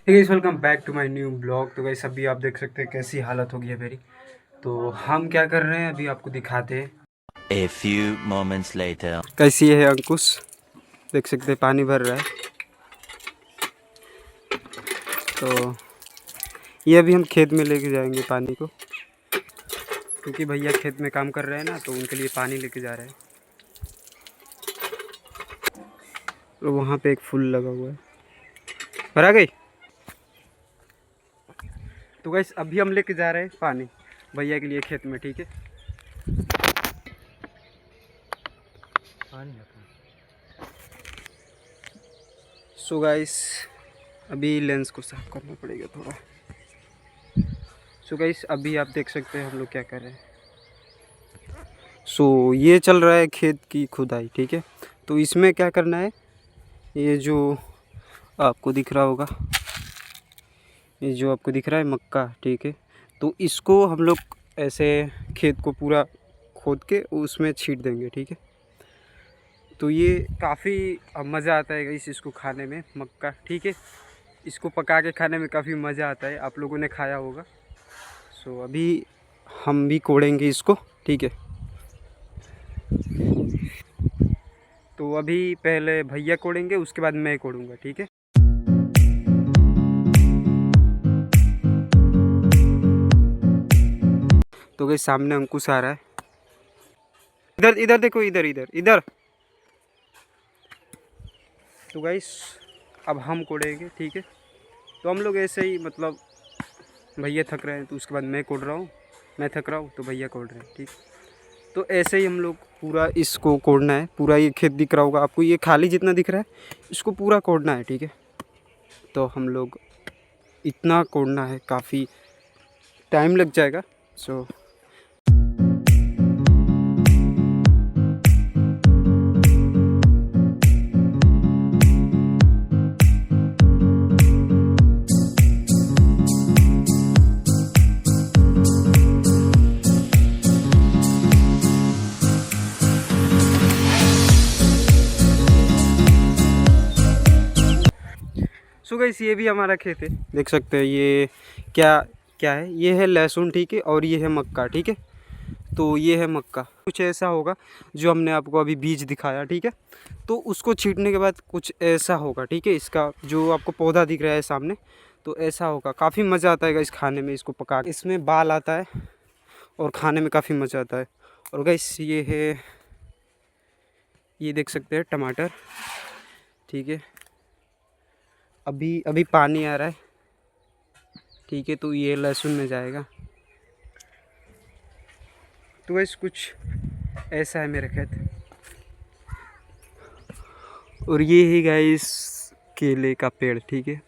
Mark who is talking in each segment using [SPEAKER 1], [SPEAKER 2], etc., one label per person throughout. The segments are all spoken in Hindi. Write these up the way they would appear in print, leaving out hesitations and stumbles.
[SPEAKER 1] Hey guys, welcome back to my new blog. तो गाइस अभी आप देख सकते हैं कैसी हालत हो गई है मेरी। तो हम क्या कर रहे हैं अभी आपको दिखाते हैं।
[SPEAKER 2] A few moments later.
[SPEAKER 1] कैसी है अंकुश, देख सकते हैं पानी भर रहा है। तो ये अभी हम खेत में लेके जाएंगे पानी को, क्योंकि भैया खेत में काम कर रहे हैं ना, तो उनके लिए पानी लेके जा रहे हैं। तो वहाँ पे एक फूल लगा हुआ है, भरा गई। तो गाइस अभी हम लेके जा रहे हैं पानी भैया के लिए खेत में, ठीक है। सो गाइस अभी लेंस को साफ करना पड़ेगा थोड़ा। सो गाइस अभी आप देख सकते हैं हम लोग क्या कर रहे हैं। सो ये चल रहा है खेत की खुदाई, ठीक है। तो इसमें क्या करना है, ये जो आपको दिख रहा होगा, ये जो आपको दिख रहा है मक्का, ठीक है। तो इसको हम लोग ऐसे खेत को पूरा खोद के उसमें छींट देंगे, ठीक है। तो ये काफ़ी मज़ा आता है इस इसको खाने में, मक्का, ठीक है। इसको पका के खाने में काफ़ी मज़ा आता है, आप लोगों ने खाया होगा। सो अभी हम भी कोड़ेंगे इसको, ठीक है। तो अभी पहले भैया कोड़ेंगे, उसके बाद मैं कोड़ूंगा, ठीक है। तो गई सामने अंकुश आ रहा है, इधर इधर देखो, इधर इधर इधर। तो गाइस अब हम कोड़ेंगे, ठीक है। तो हम लोग ऐसे ही, मतलब भैया थक रहे हैं तो उसके बाद मैं कोड़ रहा हूँ, मैं थक रहा हूँ तो भैया कोड़ रहे हैं, ठीक। तो ऐसे ही हम लोग पूरा इसको कोड़ना है। पूरा ये खेत दिख रहा होगा आपको, ये खाली जितना दिख रहा है इसको पूरा कोड़ना है, ठीक है। तो हम लोग इतना कोड़ना है, काफ़ी टाइम लग जाएगा। सो गाइस ये भी हमारा खेत है, देख सकते हैं। ये क्या क्या है, ये है लहसुन, ठीक है। और ये है मक्का, ठीक है। तो ये है मक्का, कुछ ऐसा होगा जो हमने आपको अभी बीज दिखाया, ठीक है। तो उसको छींटने के बाद कुछ ऐसा होगा, ठीक है। इसका जो आपको पौधा दिख रहा है सामने, तो ऐसा होगा। काफ़ी मज़ा आता है इस खाने में, इसको पका के। इसमें बाल आता है और खाने में काफ़ी मज़ा आता है। और गाइस ये है, ये देख सकते हैं टमाटर, ठीक है। अभी अभी पानी आ रहा है, ठीक है। तो ये लहसुन में जाएगा। तो वैसे कुछ ऐसा है मेरा खेत। और ये है गाइस केले का पेड़, ठीक है।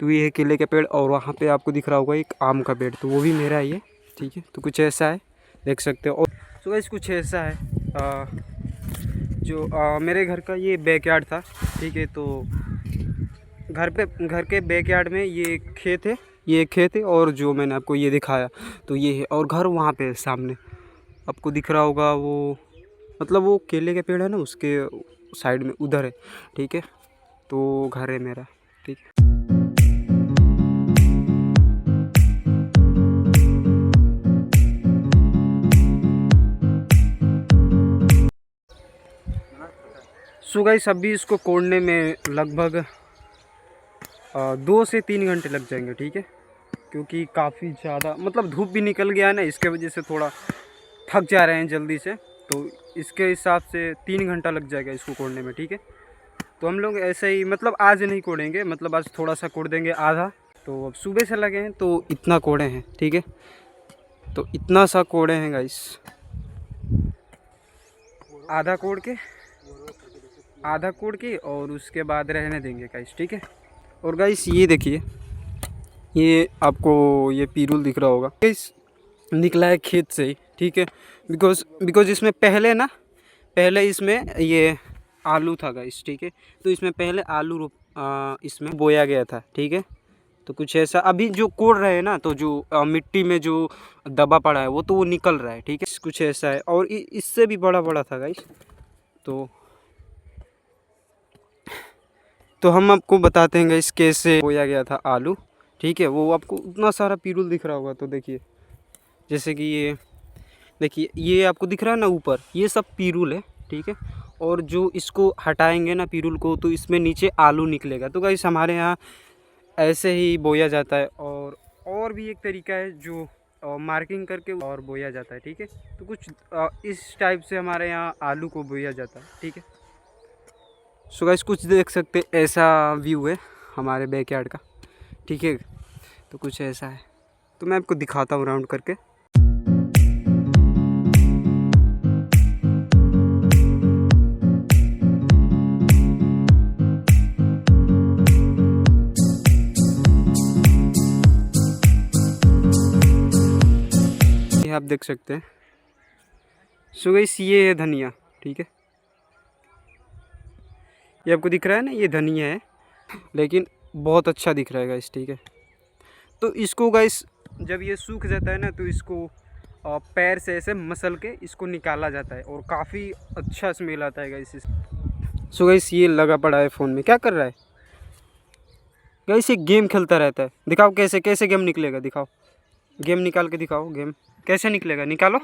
[SPEAKER 1] तो ये है केले का पेड़, और वहाँ पे आपको दिख रहा होगा एक आम का पेड़, तो वो भी मेरा ही है, ठीक है। तो कुछ ऐसा है, देख सकते हो। और तो गाइस कुछ ऐसा है, जो मेरे घर का ये बैकयार्ड था, ठीक है। तो घर के बैकयार्ड में ये खेत है, ये खेत है। और जो मैंने आपको ये दिखाया तो ये है, और घर वहाँ पे सामने आपको दिख रहा होगा वो, मतलब वो केले के पेड़ है ना, उसके साइड में उधर है, ठीक है। तो घर है मेरा, ठीक है। सो गाइस अभी इसको कोड़ने में लगभग 2 से 3 घंटे लग जाएंगे, ठीक है। क्योंकि काफ़ी ज़्यादा, मतलब धूप भी निकल गया है ना, इसके वजह से थोड़ा थक जा रहे हैं जल्दी से। तो इसके हिसाब से 3 घंटा लग जाएगा इसको कोड़ने में, ठीक है। तो हम लोग ऐसे ही, मतलब आज नहीं कोड़ेंगे, मतलब आज थोड़ा सा कोड़ देंगे आधा। तो अब सुबह से लगे हैं तो इतना कोड़े हैं, ठीक है। तो इतना सा कोड़े हैं गाइस, आधा कोड़ के और उसके बाद रहने देंगे गाइस, ठीक है। और गाइस ये देखिए, ये आपको ये पीरुल दिख रहा होगा गाइस, निकला है खेत से ही, ठीक है। बिकॉज इसमें पहले इसमें ये आलू था गाइस, ठीक है। तो इसमें पहले आलू इसमें बोया गया था, ठीक है। तो कुछ ऐसा अभी जो कोड़ रहे हैं ना, तो जो मिट्टी में जो दबा पड़ा है वो निकल रहा है, ठीक है। कुछ ऐसा है, और इससे भी बड़ा बड़ा था गाइस। तो तो हम आपको बताते हैं गाइस कैसे बोया गया था आलू, ठीक है। वो आपको उतना सारा पिरुल दिख रहा होगा, तो देखिए जैसे कि ये देखिए, ये आपको दिख रहा है ना ऊपर, ये सब पिरुल है, ठीक है। और जो इसको हटाएंगे ना पिरुल को, तो इसमें नीचे आलू निकलेगा। तो गाइस हमारे यहाँ ऐसे ही बोया जाता है। और भी एक तरीका है जो मार्किंग करके और बोया जाता है, ठीक है। तो कुछ इस टाइप से हमारे यहाँ आलू को बोया जाता है, ठीक है। सो गाइस कुछ देख सकते ऐसा व्यू है हमारे बैकयार्ड का, ठीक है। तो कुछ ऐसा है, तो मैं आपको दिखाता हूँ राउंड करके। ये आप देख सकते हैं। सो गाइस ये है धनिया, ठीक है। ये आपको दिख रहा है ना, ये धनिया है, लेकिन बहुत अच्छा दिख रहा है गाइस, ठीक है। तो इसको गाइस जब ये सूख जाता है ना, तो इसको पैर से ऐसे मसल के इसको निकाला जाता है, और काफ़ी अच्छा स्मेल आता है गाइस। सो गाइस ये लगा पड़ा है फ़ोन में, क्या कर रहा है गाइस? ये गेम खेलता रहता है। दिखाओ कैसे कैसे गेम निकलेगा, दिखाओ गेम निकाल के दिखाओ। गेम कैसे निकलेगा, निकालो।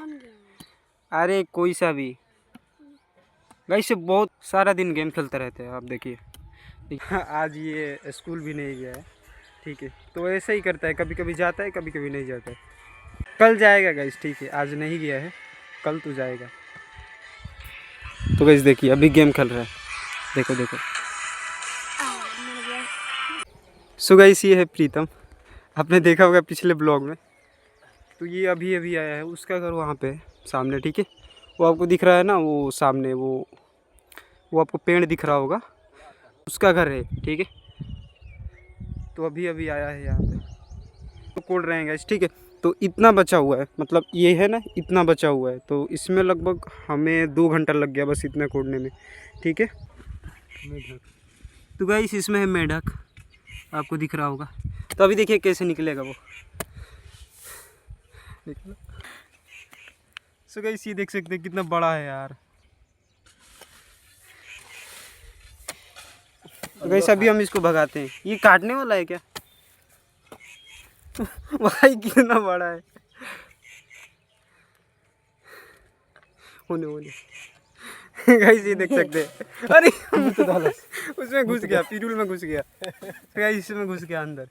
[SPEAKER 1] अरे कोई सा भी गाइस, ये बहुत सारा दिन गेम खेलता रहता है, आप देखिए। आज ये स्कूल भी नहीं गया है, ठीक है। तो ऐसा ही करता है, कभी कभी जाता है, कभी कभी नहीं जाता है। कल जाएगा गाइस, ठीक है। आज नहीं गया है, कल तो जाएगा। तो गाइस देखिए अभी गेम खेल रहा है, देखो देखो। सो गाइस ये है प्रीतम, आपने देखा होगा पिछले ब्लॉग में। तो ये अभी अभी आया है, उसका घर वहाँ पे है सामने, ठीक है। वो आपको दिख रहा है ना, वो सामने वो आपको पेड़ दिख रहा होगा, उसका घर है, ठीक है। तो अभी अभी आया है यहाँ पे, तो कोड रहे हैं गाइस, ठीक है। तो इतना बचा हुआ है, मतलब ये है ना, इतना बचा हुआ है। तो इसमें लगभग हमें 2 घंटा लग गया बस इतना कोड़ने में, ठीक है। तो गाइस इसमें है मेढक, आपको दिख रहा होगा। तो अभी देखिए कैसे निकलेगा वो, देखो। सो गाइस ये देख सकते हैं कितना बड़ा है यार। तो गाइस अभी हम इसको भगाते हैं। ये काटने वाला है क्या? भाई कितना बड़ा है। होने गाइस ये देख सकते हैं। अरे उसमें घुस गया, पिरुल में घुस गया गाइस, इसमें घुस गया अंदर।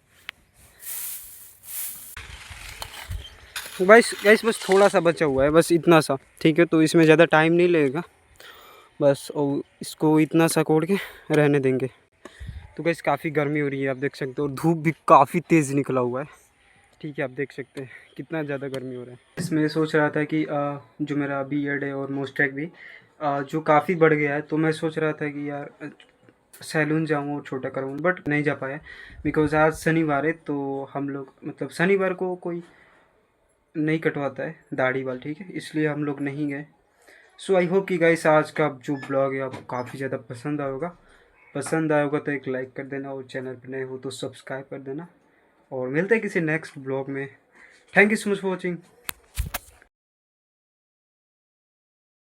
[SPEAKER 1] गाइस गाइस बस थोड़ा सा बचा हुआ है, बस इतना सा, ठीक है। तो इसमें ज़्यादा टाइम नहीं लगेगा बस, और इसको इतना सा कोड़ के रहने देंगे। तो गाइस काफ़ी गर्मी हो रही है, आप देख सकते हो। धूप भी काफ़ी तेज़ निकला हुआ है, ठीक है। आप देख सकते हैं कितना ज़्यादा गर्मी हो रहा है। इसमें सोच रहा था कि जो मेरा बीएड है और मोस्टैक भी जो काफ़ी बढ़ गया है, तो मैं सोच रहा था कि यार सैलून जाऊँ और छोटा कराऊँ, बट नहीं जा पाया बिकॉज़ आज शनिवार है। तो हम लोग मतलब शनिवार को कोई नहीं कटवाता है दाढ़ी वाल, ठीक है, इसलिए हम लोग नहीं गए। सो आई होप कि गाइस आज का जो ब्लॉग है आपको काफ़ी ज़्यादा पसंद आया होगा। तो एक लाइक कर देना, और चैनल पर नए हो तो सब्सक्राइब कर देना, और मिलते हैं किसी नेक्स्ट ब्लॉग में। Thank you so much for watching.